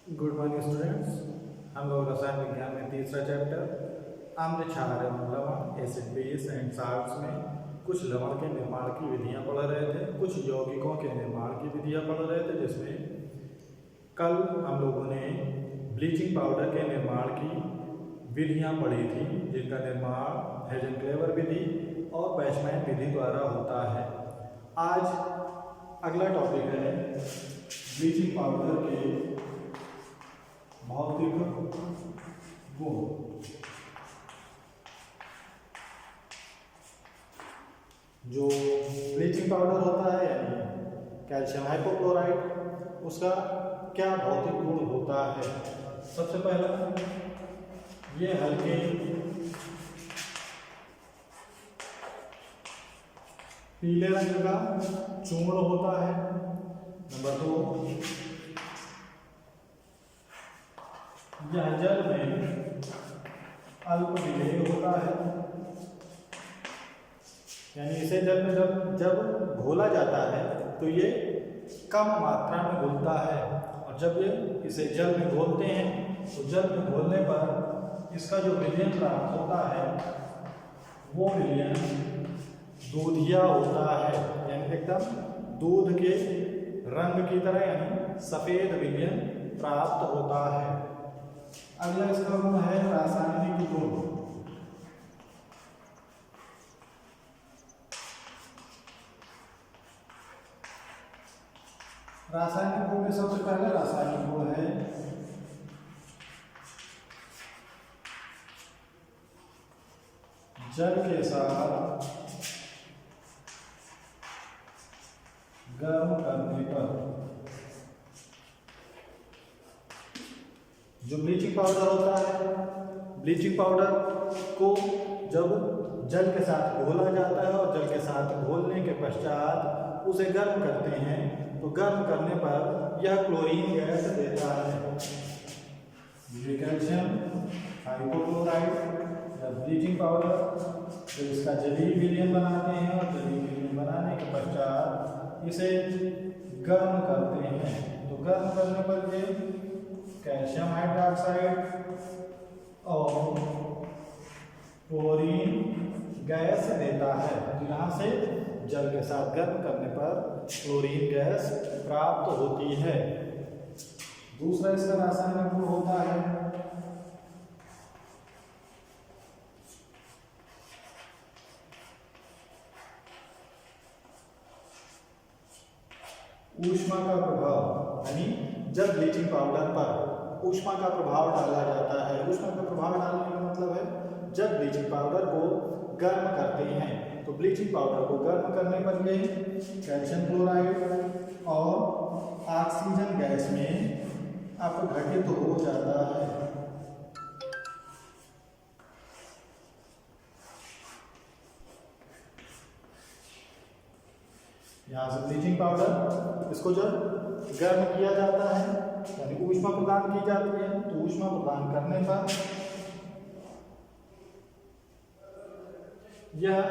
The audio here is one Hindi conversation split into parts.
Good morning students. हम लोग रसायन विज्ञान में तीसरा चैप्टर अम्ल क्षार एवं लवण एसिड बेस एंड साल्ट्स में कुछ लवण के निर्माण की विधियां पढ़ रहे थे, कुछ यौगिकों के निर्माण की विधियां पढ़ रहे थे, जिसमें कल हम लोगों ने ब्लीचिंग पाउडर के निर्माण की विधियां पढ़ी थी, जिनका निर्माण हेजनक्लेवर विधि और बैचमैन विधि द्वारा होता है। आज अगला टॉपिक है ब्लीचिंग पाउडर के भौतिक गुण। जो ब्लीचिंग पाउडर होता है यानी कैल्शियम हाइपोक्लोराइड, उसका क्या भौतिक गुण होता है। सबसे पहला, ये हल्के पीले रंग का चूर्ण होता है। नंबर 2, यह जल में अल्प विलेय होता है, यानी इसे जल में जब घोला जाता है तो ये कम मात्रा में घुलता है, और जब ये इसे जल में घोलते हैं तो जल में घोलने पर इसका जो विलयन प्राप्त होता है वो विलयन दूधिया होता है, यानी एकदम दूध के रंग की तरह, यानी सफेद विलयन प्राप्त होता है। अगला इसका गुण है रासायनिक गुण। रासायनिक गुण में सबसे पहला रासायनिक गुण है जल के साथ गर्म करने पर। जो ब्लीचिंग पाउडर होता है, ब्लीचिंग पाउडर को जब जल के साथ घोला जाता है और जल के साथ घोलने के पश्चात उसे गर्म करते हैं, तो गर्म करने पर यह क्लोरीन गैस देता है। कैल्शियम हाइपोक्लोराइड या ब्लीचिंग पाउडर जब इसका जलीय विलयन बनाते हैं और जलीय विलयन बनाने के पश्चात इसे गर्म करते हैं, तो गर्म करने पर ये कैल्शियम हाइड्रोक्साइड और क्लोरीन गैस देता है। यहाँ से जल के साथ गर्म करने पर क्लोरीन गैस प्राप्त होती है। दूसरा इसका रासायनिक गुण होता है ऊष्मा का प्रभाव, यानी जब ब्लीचिंग पाउडर पर ऊष्मा का प्रभाव डाला जाता है। ऊष्मा का प्रभाव डालने का मतलब है जब ब्लीचिंग पाउडर को गर्म करते हैं, तो ब्लीचिंग पाउडर को गर्म करने पर ये कैल्शियम क्लोराइड और ऑक्सीजन गैस में अपघटित हो जाता है। यहाँ से ब्लीचिंग पाउडर, इसको जब गर्म किया जाता है यानी ऊष्मा प्रदान की जाती है, तो ऊष्मा प्रदान करने पर यह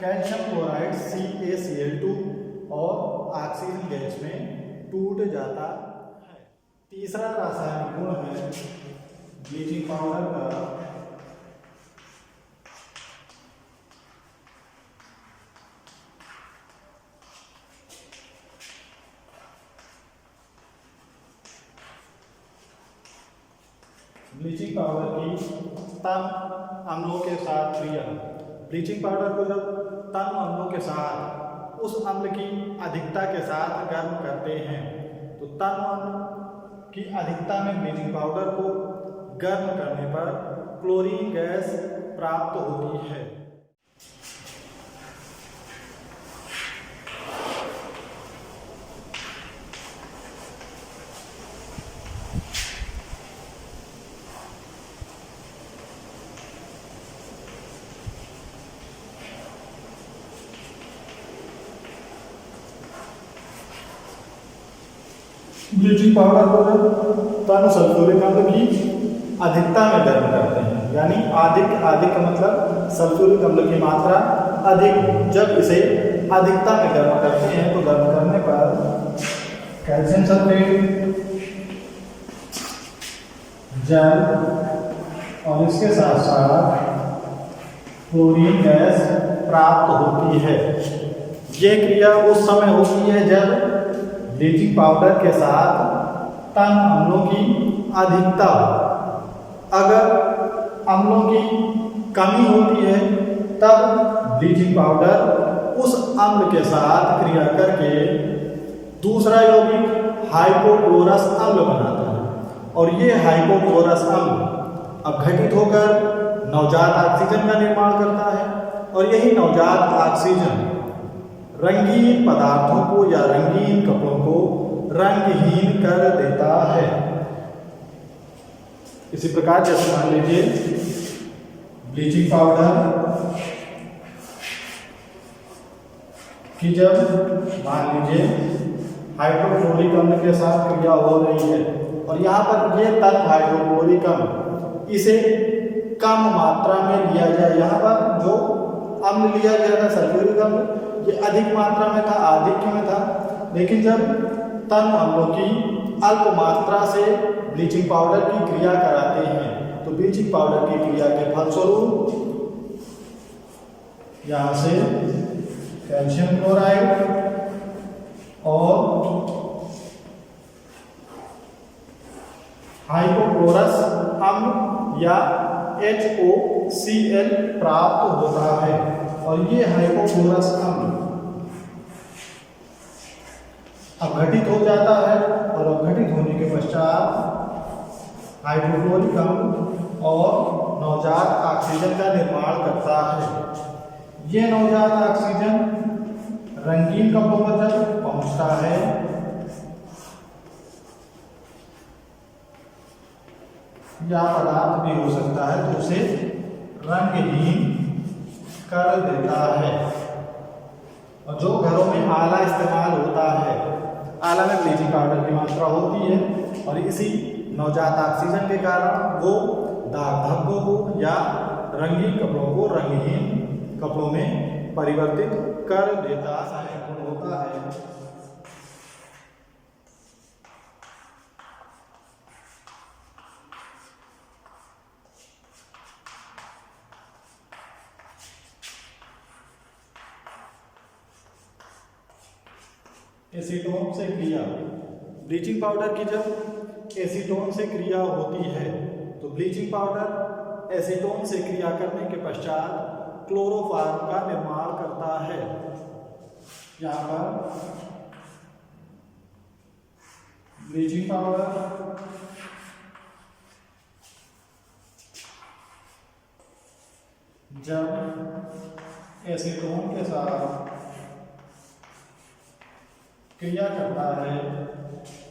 कैल्शियम क्लोराइड CaCl2 और ऑक्सीजन गैस में टूट जाता है। तीसरा रासायनिक गुण है ब्लीचिंग पाउडर का ब्लीचिंग पाउडर की तन अम्लों के साथ क्रिया। ब्लीचिंग पाउडर को जब तन अम्लों के साथ उस अम्ल की अधिकता के साथ गर्म करते हैं, तो तन अम्ल की अधिकता में ब्लीचिंग पाउडर को गर्म करने पर क्लोरीन गैस प्राप्त होती है। ब्लीचिंग पाउडर को जब तन सल्फ्यूरिक अम्ल की अधिकता में गर्म करते हैं, यानी अधिक का मतलब सल्फ्यूरिक अम्ल की मात्रा अधिक, जब इसे अधिकता में गर्म करते हैं तो गर्म करने पर कैल्शियम सल्फेट जल और इसके साथ साथ क्लोरीन गैस प्राप्त होती है। ये क्रिया उस समय होती है जब ब्लीचिंग पाउडर के साथ तन अम्लों की अधिकता, अगर अम्लों की कमी होती है तब ब्लीचिंग पाउडर उस अम्ल के साथ क्रिया करके दूसरा यौगिक हाइपोक्लोरस अम्ल बनाता है और ये हाइपोक्लोरस अम्ल अब घटित होकर नवजात ऑक्सीजन का निर्माण करता है और यही नवजात ऑक्सीजन रंगीन पदार्थों को या रंगीन कपड़ों को रंगहीन कर देता है। इसी प्रकार जैसे मान लीजिए ब्लीचिंग पाउडर की जब मान लीजिए हाइड्रोक्लोरिक अम्ल के साथ क्रिया हो रही है और यहाँ पर ये तन हाइड्रोक्लोरिक अम्ल इसे कम मात्रा में लिया जाए। यहाँ पर जो अम्ल लिया गया था सल्फ्यूरिक अम्ल ये अधिक मात्रा में था, आधिक्य में था, लेकिन जब तन अम्लों की अल्प मात्रा से ब्लीचिंग पाउडर की क्रिया कराते हैं तो ब्लीचिंग पाउडर की क्रिया के फलस्वरूप यहाँ से कैल्शियम क्लोराइड और हाइपोक्लोरस अम्ल या HOCl प्राप्त होता है और ये हाइपोक्लोरस अम्ल अब घटित हो जाता है और अब घटित होने के पश्चात हाइड्रोक्लोरिक अम्ल और नवजात ऑक्सीजन का निर्माण करता है। ये नवजात ऑक्सीजन रंगीन कपड़ों पर जब पहुंचता है या पदार्थ भी हो सकता है तो उसे रंगहीन कर देता है। और जो घरों में आला इस्तेमाल होता है, आला में ब्लीचिंग पाउडर की मात्रा होती है और इसी नवजात ऑक्सीजन के कारण वो दाग धब्बों को या रंगीन कपड़ों को रंगहीन कपड़ों में परिवर्तित कर देता होता है। एसीटोन से क्रिया, ब्लीचिंग पाउडर की जब एसीटोन से क्रिया होती है तो ब्लीचिंग पाउडर एसीटोन से क्रिया करने के पश्चात क्लोरोफॉर्म का निर्माण करता है। यहाँ पर ब्लीचिंग पाउडर जब एसीटोन के साथ क्रिया करता है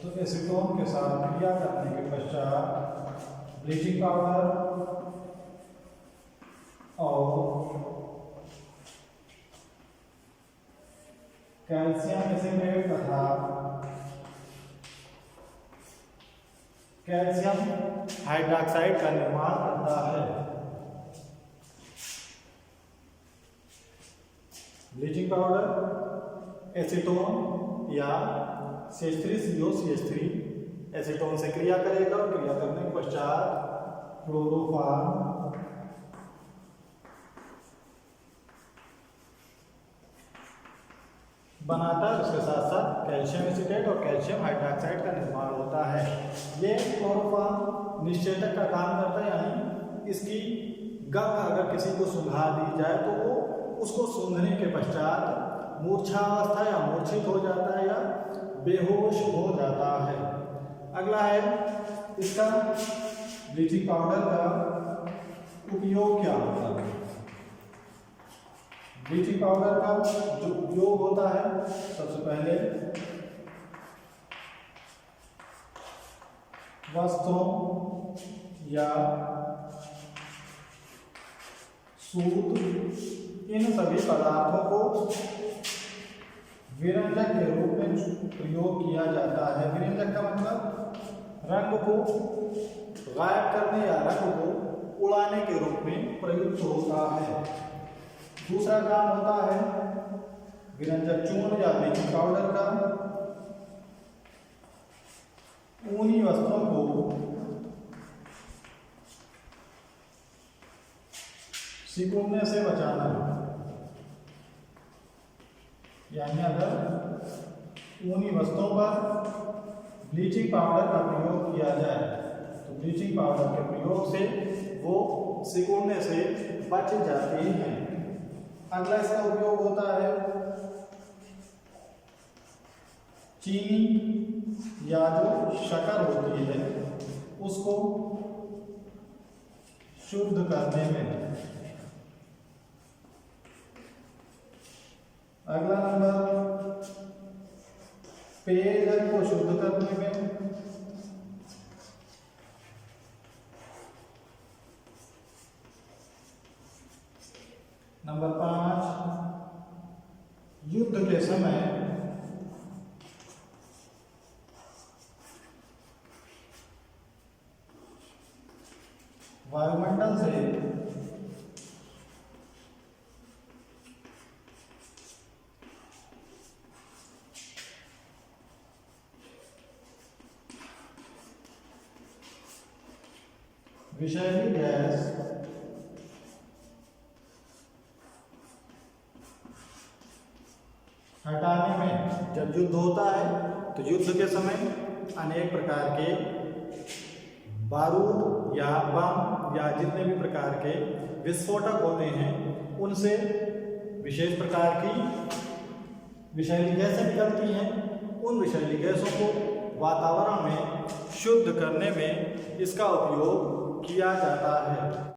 तो एसीटोन के साथ क्रिया करने के पश्चात ब्लीचिंग पाउडर और कैल्शियम एसिटेट तथा कैल्शियम हाइड्रॉक्साइड का निर्माण करता है। ब्लीचिंग पाउडर एसीटोन या CH3COCH3 एसीटोन से क्रिया करेगा और क्रिया करने के पश्चात क्लोरोफॉर्म बनाता है। उसके साथ साथ कैल्शियम एसिटेट और कैल्शियम हाइड्रॉक्साइड का निर्माण होता है। ये क्लोरोफॉर्म निश्चेतक का काम करता है, यानी इसकी गंध अगर किसी को सूंघा दी जाए तो वो उसको सूंघने के पश्चात मूर्छावस्था या मूर्छित हो जाता है या बेहोश हो जाता है। अगला है इसका ब्लीचिंग पाउडर का उपयोग क्या होता है। ब्लीचिंग पाउडर का जो उपयोग होता है, सबसे पहले वस्त्रों या सूत इन सभी पदार्थों को विरंजक के रूप में प्रयोग किया जाता है। विरंजक का मतलब रंग को गायब करने या रंग को उड़ाने के रूप में प्रयुक्त होता है। दूसरा काम होता है विरंजक चूर्ण या ब्लीचिंग पाउडर का ऊनी वस्त्रों को सिकुड़ने से बचाना, यानी अगर ऊनी वस्तुओं पर ब्लीचिंग पाउडर का प्रयोग किया जाए तो ब्लीचिंग पाउडर के प्रयोग से वो सिकुड़ने से बच जाती हैं। अगला इसका उपयोग होता है चीनी या जो शक्कर होती है उसको शुद्ध करने में। अगला नंबर पेयजल को शुद्ध करने में। नंबर 5, युद्ध के समय वायुमंडल से विषैली गैस हटाने में। जब युद्ध होता है तो युद्ध के समय अनेक प्रकार के बारूद या बम या जितने भी प्रकार के विस्फोटक होते हैं उनसे विशेष प्रकार की विषैली गैसें निकलती हैं। उन विषैली गैसों को वातावरण में शुद्ध करने में इसका उपयोग किया जाता है।